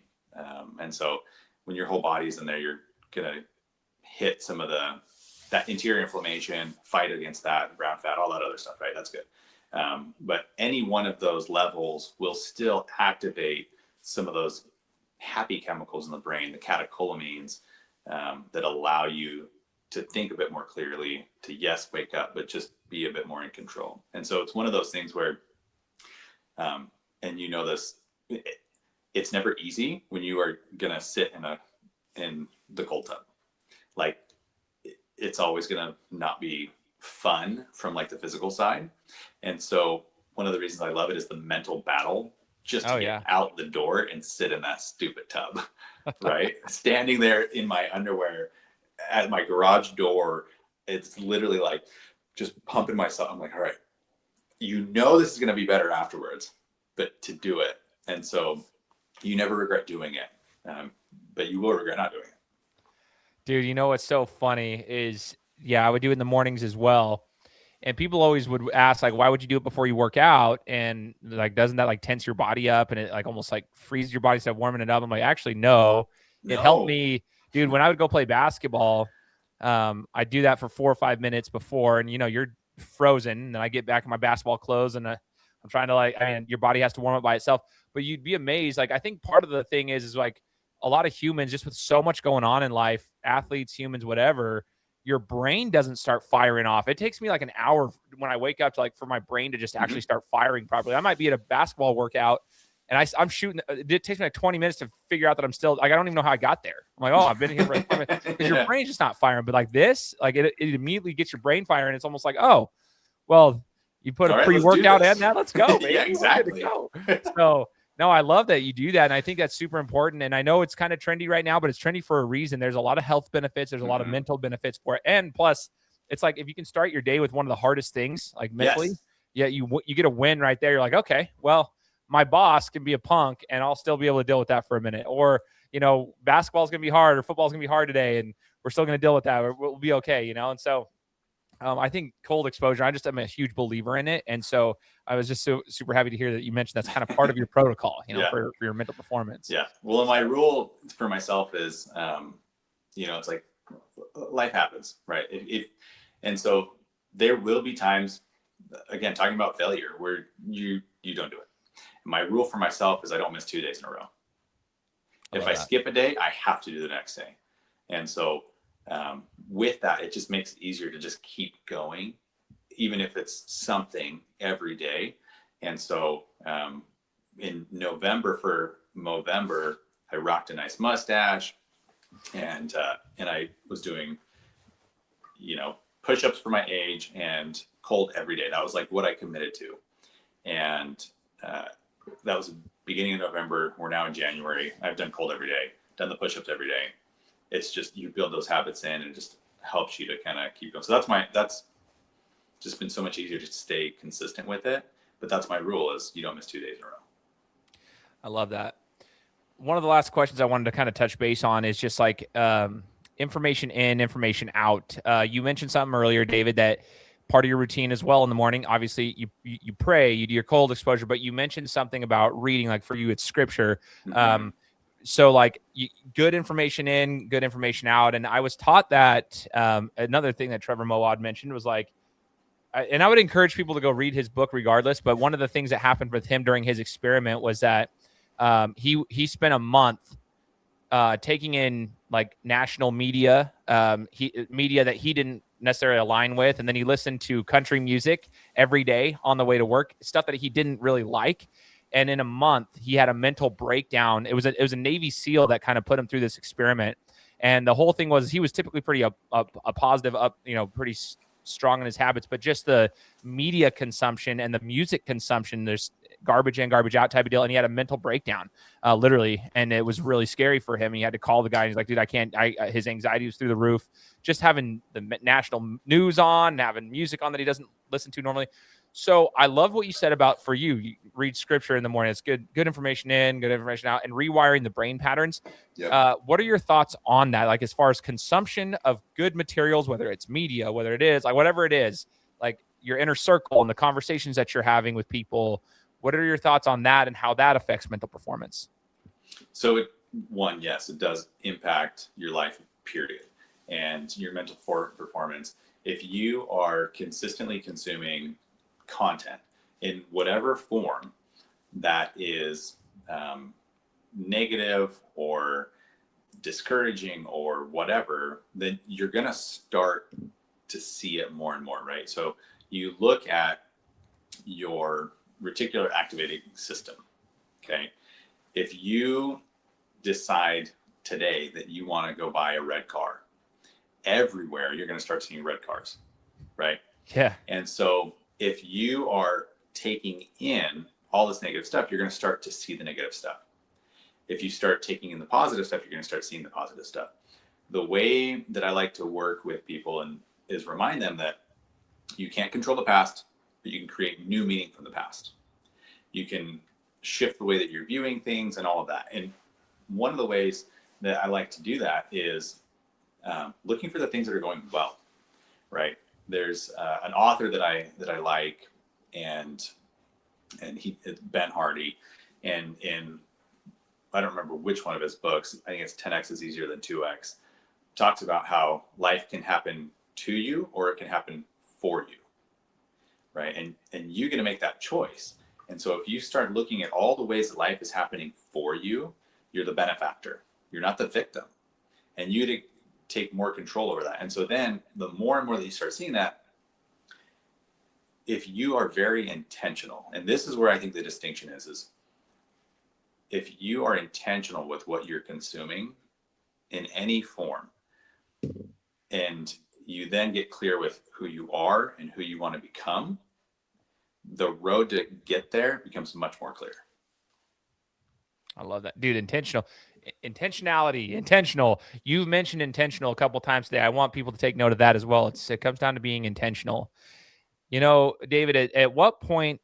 And so when your whole body's in there, you're going to hit some of that interior inflammation, fight against that, brown fat, all that other stuff, right? That's good. But any one of those levels will still activate some of those happy chemicals in the brain, the catecholamines, that allow you to think a bit more clearly, to wake up, but just be a bit more in control. And so it's one of those things where, and you know this, it's never easy when you are gonna sit in the cold tub. Like, it's always gonna not be fun from like the physical side. And so one of the reasons I love it is the mental battle just to get out the door and sit in that stupid tub, right? Standing there in my underwear at my garage door, it's literally like just pumping myself. I'm like, all right, this is gonna be better afterwards, but to do it. And so you never regret doing it, but you will regret not doing it. Dude, you know what's so funny is, I would do it in the mornings as well. And people always would ask, like, why would you do it before you work out? And like, doesn't that like tense your body up and it like almost like freezes your body instead of warming it up? I'm like, actually, no. It helped me, dude. When I would go play basketball, I do that for 4 or 5 minutes before, and you're frozen. And I get back in my basketball clothes, and I'm trying to your body has to warm up by itself. But you'd be amazed. Like, I think part of the thing is like a lot of humans, just with so much going on in life, athletes, humans, whatever, your brain doesn't start firing off. It takes me like an hour when I wake up to for my brain to just actually start firing properly. I might be at a basketball workout and I'm shooting. It takes me like 20 minutes to figure out that I'm still I don't even know how I got there. I'm like, I've been here for 20 minutes. Because your brain's just not firing. But like this, like it immediately gets your brain firing. It's almost like, you put a pre-workout in that. Let's go, baby. Yeah, exactly. Go. So no, I love that you do that. And I think that's super important. And I know it's kind of trendy right now, but it's trendy for a reason. There's a lot of health benefits. There's a lot of mental benefits for it. And plus, it's like if you can start your day with one of the hardest things, like mentally, you get a win right there. You're like, okay, well, my boss can be a punk and I'll still be able to deal with that for a minute. Or, basketball's going to be hard or football's going to be hard today and we're still going to deal with that. We'll be okay, And so I think cold exposure, I'm a huge believer in it. And so I was just so super happy to hear that you mentioned that's kind of part of your protocol, for your mental performance. Yeah. Well, my rule for myself is, it's like life happens, right? And so there will be times, again, talking about failure, where you don't do it. My rule for myself is I don't miss 2 days in a row. If I skip a day, I have to do the next day. And so with that, it just makes it easier to just keep going, even if it's something every day. And so in November for Movember, I rocked a nice mustache and I was doing, push-ups for my age and cold every day. That was like what I committed to. And that was the beginning of November. We're now in January. I've done cold every day, done the push-ups every day. It's just, you build those habits in and it just helps you to kind of keep going. So that's just been so much easier to stay consistent with it. But that's my rule, is you don't miss 2 days in a row. I love that. One of the last questions I wanted to kind of touch base on is just like information in, information out. You mentioned something earlier, David, that part of your routine as well in the morning, obviously you pray, you do your cold exposure, but you mentioned something about reading, like for you, it's scripture. so like good information in, good information out. And I was taught that another thing that Trevor Moawad mentioned was like, and I would encourage people to go read his book regardless. But one of the things that happened with him during his experiment was that he spent a month taking in like national media, media that he didn't necessarily align with, and then he listened to country music every day on the way to work, stuff that he didn't really like. And in a month, he had a mental breakdown. It was a Navy SEAL that kind of put him through this experiment. And the whole thing was he was typically pretty a positive, pretty strong in his habits, but just the media consumption and the music consumption, there's garbage in, garbage out type of deal. And he had a mental breakdown, literally. And it was really scary for him. He had to call the guy. And he's like, dude, I can't, his anxiety was through the roof. Just having the national news on, having music on that he doesn't listen to normally. So I love what you said about, for you read scripture in the morning. It's good information in, good information out, and rewiring the brain patterns. Yep. What are your thoughts on that? Like, as far as consumption of good materials, whether it's media, whether it is like whatever it is, like your inner circle and the conversations that you're having with people, what are your thoughts on that and how that affects mental performance? So yes, it does impact your life, period, and your mental performance. If you are consistently consuming content in whatever form that is negative or discouraging or whatever, then you're going to start to see it more and more, right? So you look at your reticular activating system, okay? If you decide today that you want to go buy a red car, everywhere you're going to start seeing red cars, right? Yeah. And so if you are taking in all this negative stuff, you're going to start to see the negative stuff. If you start taking in the positive stuff, you're going to start seeing the positive stuff. The way that I like to work with people is remind them that you can't control the past, but you can create new meaning from the past. You can shift the way that you're viewing things and all of that. And one of the ways that I like to do that is looking for the things that are going well, right? There's an author that I like, and it's Ben Hardy, and in I don't remember which one of his books, I think it's 10x is easier than 2x, talks about how life can happen to you or it can happen for you, right? And you get to make that choice. And so if you start looking at all the ways that life is happening for you, you're the benefactor. You're not the victim, and you take more control over that. And so then the more and more that you start seeing that, if you are very intentional, and this is where I think the distinction is if you are intentional with what you're consuming in any form, and you then get clear with who you are and who you want to become, the road to get there becomes much more clear. I love that, dude. Intentional. You've mentioned intentional a couple times today. I want people to take note of that as well. It comes down to being intentional. You know, David, at what point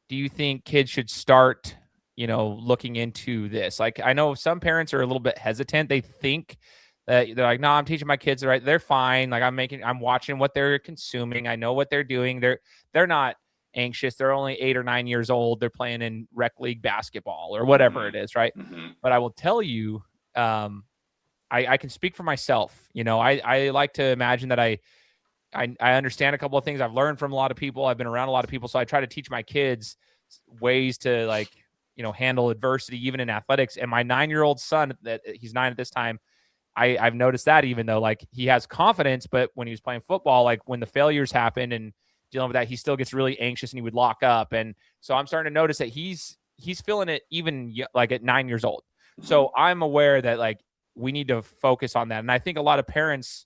do you think kids should start, looking into this? Like, I know some parents are a little bit hesitant. They think that they're like, no, I'm teaching my kids right. They're fine. Like I'm watching what they're consuming. I know what they're doing. They're not anxious. They're only 8 or 9 years old. They're playing in rec league basketball or whatever it is. Right. Mm-hmm. But I will tell you, I can speak for myself. I like to imagine that I understand a couple of things. I've learned from a lot of people. I've been around a lot of people. So I try to teach my kids ways to handle adversity, even in athletics. And my 9-year-old son, that he's 9 at this time, I've noticed that even though he has confidence, but when he was playing football, when the failures happen and dealing with that, he still gets really anxious and he would lock up. And so I'm starting to notice that he's feeling it even at 9 years old. So I'm aware that we need to focus on that. And I think a lot of parents,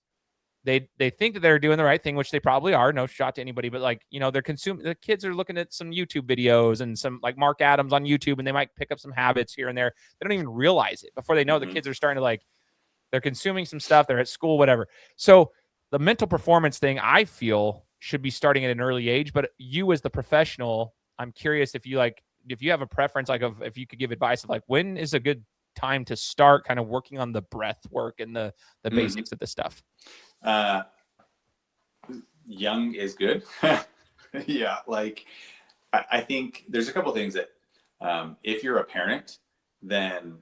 they think that they're doing the right thing, which they probably are. No shot to anybody, but they're consuming. The kids are looking at some YouTube videos and some Mark Adams on YouTube, and they might pick up some habits here and there. They don't even realize it before they know. The kids are starting to they're consuming some stuff. They're at school, whatever. So the mental performance thing, I feel, should be starting at an early age. But you, as the professional, I'm curious if you have a preference, if you could give advice of when is a good time to start kind of working on the breath work and the basics of this stuff. Young is good. Yeah. I think there's a couple of things that, if you're a parent, then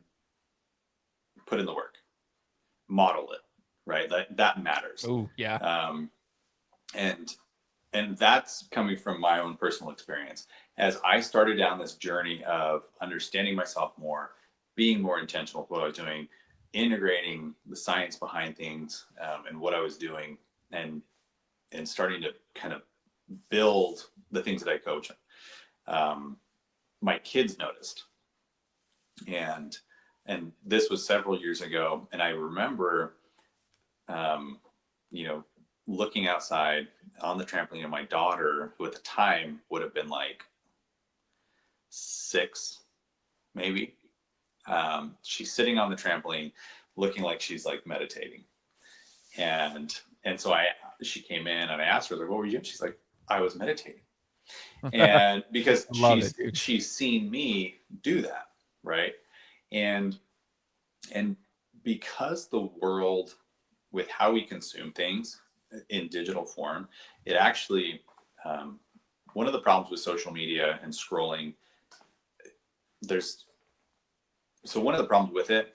put in the work, model it, right? That matters. Oh, yeah. And that's coming from my own personal experience. As I started down this journey of understanding myself more, being more intentional with what I was doing, integrating the science behind things, and what I was doing, and starting to kind of build the things that I coach, my kids noticed. And this was several years ago. And I remember, looking outside on the trampoline, and my daughter, who at the time would have been like 6, maybe, she's sitting on the trampoline looking like she's like meditating. And so she came in and I asked her, like, what were you doing? She's like, I was meditating. And because she's seen me do that. Right. And because the world, with how we consume things in digital form, it actually, one of the problems with social media and scrolling, one of the problems with it,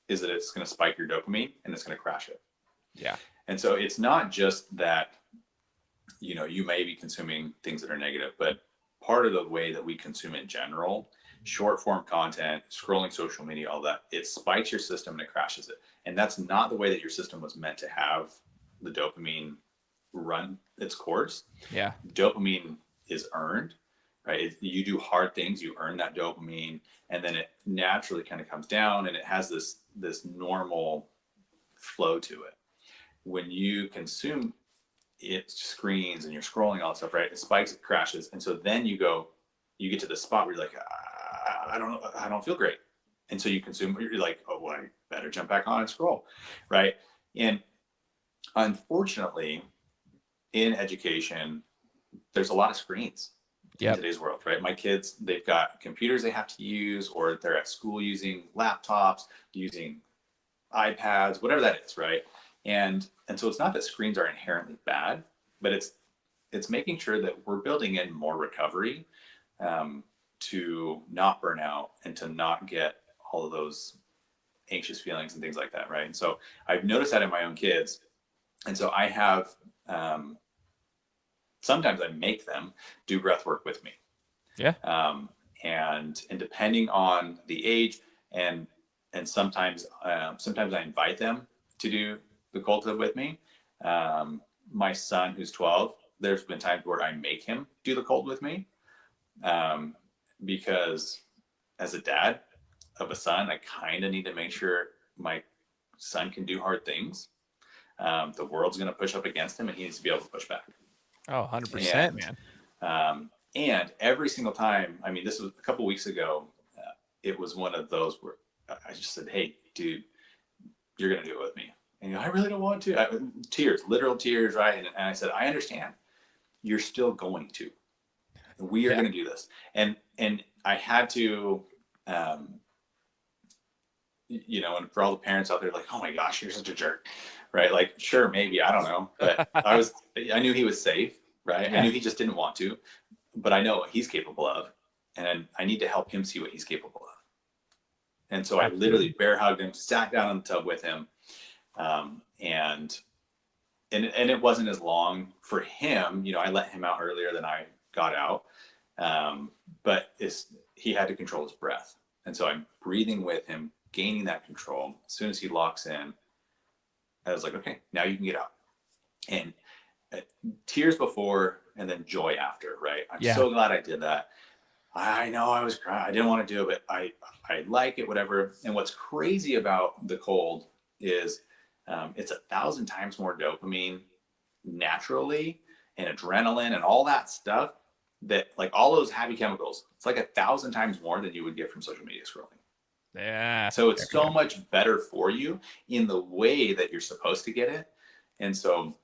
is that it's going to spike your dopamine and it's going to crash it. Yeah. And so it's not just that, you may be consuming things that are negative, but part of the way that we consume in general, short form content, scrolling social media, all that, it spikes your system and it crashes it. And that's not the way that your system was meant to have the dopamine run its course. Yeah. Dopamine is earned, right? You do hard things, you earn that dopamine, and then it naturally kind of comes down, and it has this normal flow to it. When you consume screens and you're scrolling all that stuff, right? It spikes, it crashes. And so then you get to the spot where you're like, I don't know, I don't feel great. And so you consume, you're like, oh, well, I better jump back on and scroll, right? And unfortunately, in education, there's a lot of screens in today's world, right? My kids, they've got computers they have to use, or they're at school using laptops, using iPads, whatever that is, right? And so it's not that screens are inherently bad, but it's making sure that we're building in more recovery, to not burn out and to not get all of those anxious feelings and things like that, right? And so I've noticed that in my own kids. And so I have, sometimes I make them do breath work with me. Yeah. And depending on the age, and sometimes I invite them to do the cold tub with me. My son, who's 12, there's been times where I make him do the cold with me, because as a dad of a son, I kind of need to make sure my son can do hard things. The world's going to push up against him, and he needs to be able to push back. Oh, 100%, man. And every single time, I mean, this was a couple weeks ago, it was one of those where I just said, hey, dude, you're going to do it with me. And I really don't want to. Tears, literal tears, right? And I said, I understand. You're still going to. We are going to do this. And I had to, and for all the parents out there, like, oh my gosh, you're such a jerk, right? Like, sure, maybe, I don't know. But I knew he was safe, right? Yeah. I knew he just didn't want to, but I know what he's capable of. And I need to help him see what he's capable of. And so I literally bear hugged him, sat down on the tub with him. And it wasn't as long for him. I let him out earlier than I got out. But he had to control his breath. And so I'm breathing with him, gaining that control. As soon as he locks in, I was like, okay, now you can get out. And tears before and then joy after, right? I'm so glad I did that. I know I was crying. I didn't want to do it, but I like it, whatever. And what's crazy about the cold is it's 1,000 times more dopamine naturally, and adrenaline and all that stuff, that like all those happy chemicals, it's like 1,000 times more than you would get from social media scrolling. Yeah. So it's so much better for you in the way that you're supposed to get it. And so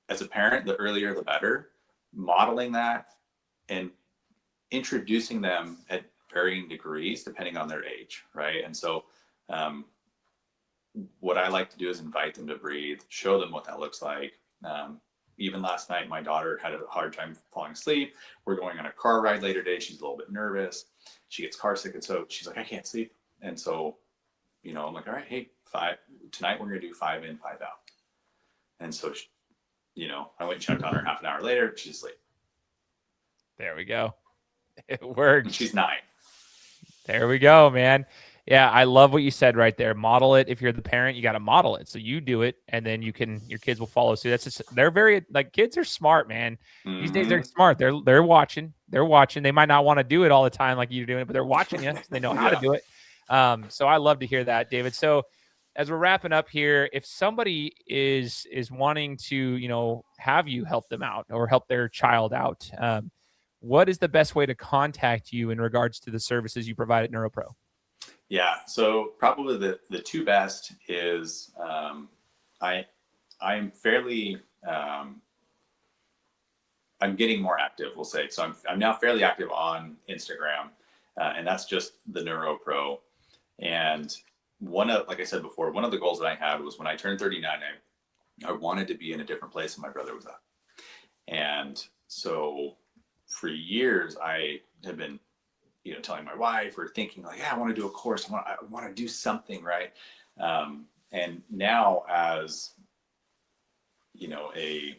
as a parent, the earlier the better, modeling that and introducing them at varying degrees depending on their age, right? And so what I like to do is invite them to breathe, show them what that looks like. Even last night, my daughter had a hard time falling asleep. We're going on a car ride later today. She's a little bit nervous. She gets car sick, and so she's like, I can't sleep. And so I'm like, all right, hey, tonight we're going to do 5 in, 5 out. And so, I went and checked on her half an hour later. She's asleep. There we go. It And works. she's 9. There we go, man. Yeah, I love what you said right there. Model it. If you're the parent, you got to model it. So you do it, and then your kids will follow suit. That's just, they're very, like, kids are smart, man. These days they're smart. They're watching. They're watching. They might not want to do it all the time like you're doing it, but they're watching you. So they know how to do it. So I love to hear that, David. So as we're wrapping up here, if somebody is wanting to, have you help them out or help their child out, what is the best way to contact you in regards to the services you provide at Neuropro? Yeah. So probably the two best is I'm fairly I'm getting more active, we'll say. So I'm now fairly active on Instagram, and that's just the Neuropro. And like I said before, one of the goals that I had was when I turned 39, I wanted to be in a different place than my brother was at. And so for years, I had been, telling my wife or thinking like, yeah, I want to do a course. I want to do something, right? And now as, a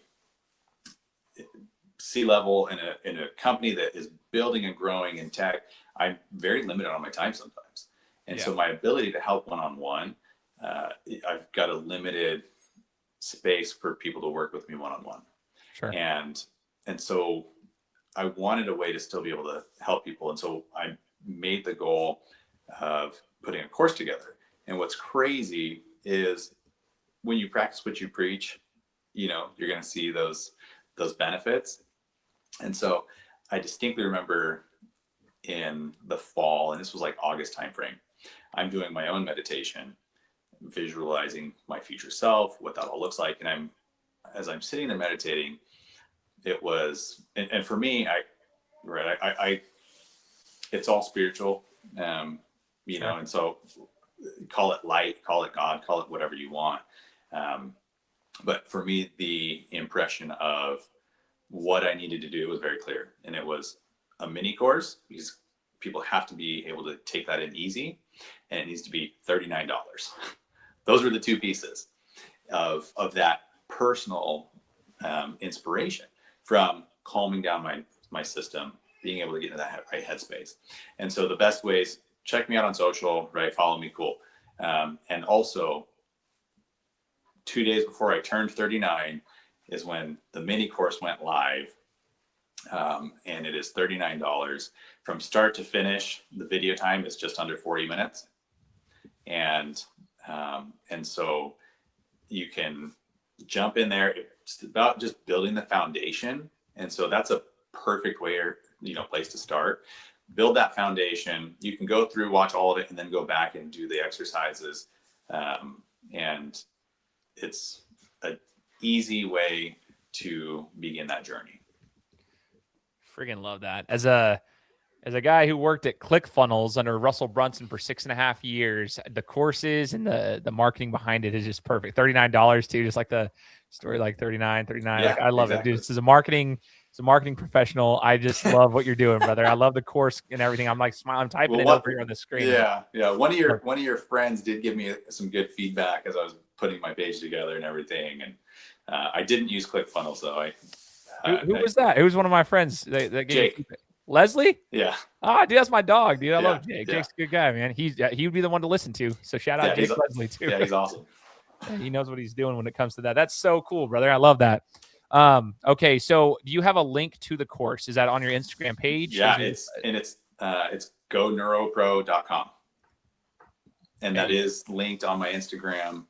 C-level in a company that is building and growing in tech, I'm very limited on my time sometimes. And so my ability to help one-on-one, I've got a limited space for people to work with me one-on-one. Sure. And so I wanted a way to still be able to help people. And so I made the goal of putting a course together. And what's crazy is when you practice what you preach, you're going to see those benefits. And so I distinctly remember in the fall, and this was like August timeframe, I'm doing my own meditation, visualizing my future self, what that all looks like. And as I'm sitting there meditating, it was, and for me, I it's all spiritual, sure. And so call it light, call it God, call it whatever you want. But for me, the impression of what I needed to do was very clear. And it was a mini course because people have to be able to take that in easy, and it needs to be $39. Those were the two pieces of that personal inspiration from calming down my system, being able to get into that right headspace. And so the best ways, check me out on social, right? Follow me, cool. And also 2 days before I turned 39 is when the mini course went live. And it is $39 from start to finish. The video time is just under 40 minutes. And so you can jump in there. It's about just building the foundation. And so that's a perfect way or, place to start. Build that foundation. You can go through, watch all of it, and then go back and do the exercises. And it's an easy way to begin that journey. Friggin' love that. As a guy who worked at ClickFunnels under Russell Brunson for 6.5 years, the courses and the marketing behind it is just perfect. $39 too, just like the story, like 39. Yeah, like, I love exactly. it, dude. This is a marketing professional. I just love what you're doing, brother. I love the course and everything. I'm like smiling. I'm typing it over here on the screen. Yeah. One of your friends did give me some good feedback as I was putting my page together and everything. And I didn't use ClickFunnels though. Who was that? Who was one of my friends that gave Jake. you Leslie? Yeah. Dude, that's my dog, dude. I love Jake. Yeah. Jake's a good guy, man. He would be the one to listen to. So shout out Jake Leslie too. Yeah, he's awesome. He knows what he's doing when it comes to that. That's so cool, brother. I love that. Okay, so do you have a link to the course? Is that on your Instagram page? Yeah, it's goneuropro.com. And that is linked on my Instagram.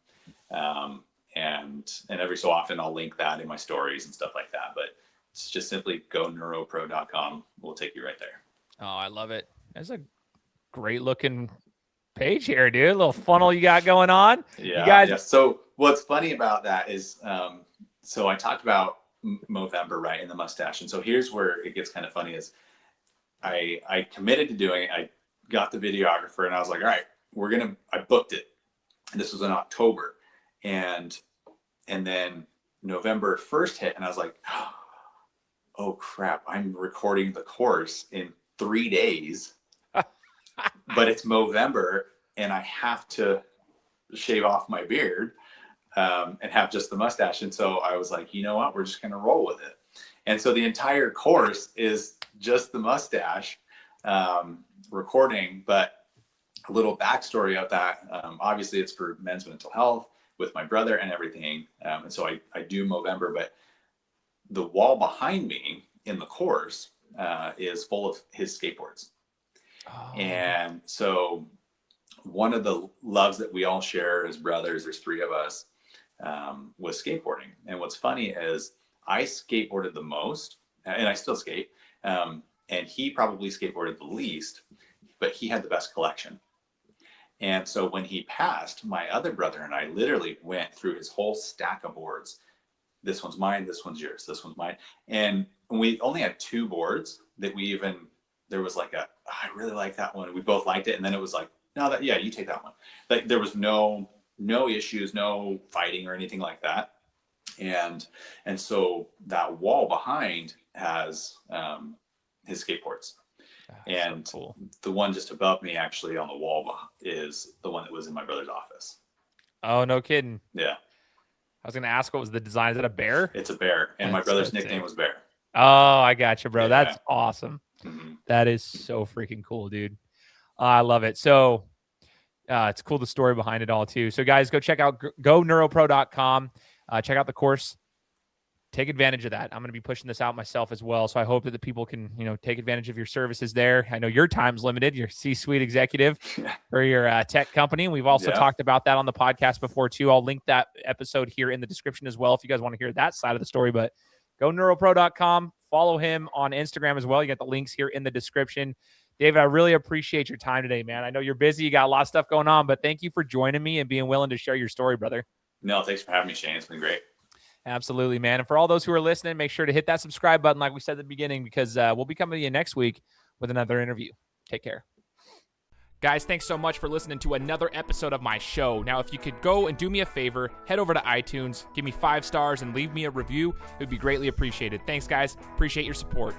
And every so often I'll link that in my stories and stuff like that. But it's just simply goneuropro.com. We'll take you right there. Oh, I love it. That's a great looking page here, dude. A little funnel you got going on. Yeah. You guys. Yeah. So what's funny about that is, so I talked about Movember, right, and the mustache. And so here's where it gets kind of funny is I committed to doing it. I got the videographer and I was like, all right, I booked it. And this was in October. And then November 1st hit and I was like, oh crap, I'm recording the course in 3 days, but it's Movember. and I have to shave off my beard and have just the mustache. And so I was like, you know what, we're just going to roll with it. And so the entire course is just the mustache recording, but a little backstory of that. Obviously it's for men's mental health with my brother and everything. And so I do Movember, but the wall behind me in the course is full of his skateboards. Oh. And so one of the loves that we all share as brothers, there's 3 of us, was skateboarding. And what's funny is I skateboarded the most, and I still skate, and he probably skateboarded the least, but he had the best collection. And so when he passed, my other brother and I literally went through his whole stack of boards. This one's mine, this one's yours, this one's mine. And we only had 2 boards that there was like I really like that one. We both liked it. And then it was like, no, yeah, you take that one. Like there was no issues, no fighting or anything like that. And so that wall behind has his skateboards. And so cool. The one just above me actually on the wall is the one that was in my brother's office. Oh, no kidding. Yeah. I was going to ask, what was the design? Is it a bear? It's a bear. And my brother's nickname was Bear. Oh, I got you, bro. Yeah. That's awesome. Mm-hmm. That is so freaking cool, dude. I love it. So it's cool, the story behind it all too. So guys, go check out goneuropro.com. Check out the course. Take advantage of that. I'm going to be pushing this out myself as well. So I hope that the people can, take advantage of your services there. I know your time's limited. You're C-suite executive for your tech company. We've also talked about that on the podcast before too. I'll link that episode here in the description as well if you guys want to hear that side of the story. But go neuropro.com. Follow him on Instagram as well. You got the links here in the description. David, I really appreciate your time today, man. I know you're busy. You got a lot of stuff going on, but thank you for joining me and being willing to share your story, brother. No, thanks for having me, Shane. It's been great. Absolutely, man. And for all those who are listening, make sure to hit that subscribe button like we said at the beginning, because we'll be coming to you next week with another interview. Take care. Guys, thanks so much for listening to another episode of my show. Now, if you could go and do me a favor, head over to iTunes, give me 5 stars, and leave me a review. It would be greatly appreciated. Thanks, guys. Appreciate your support.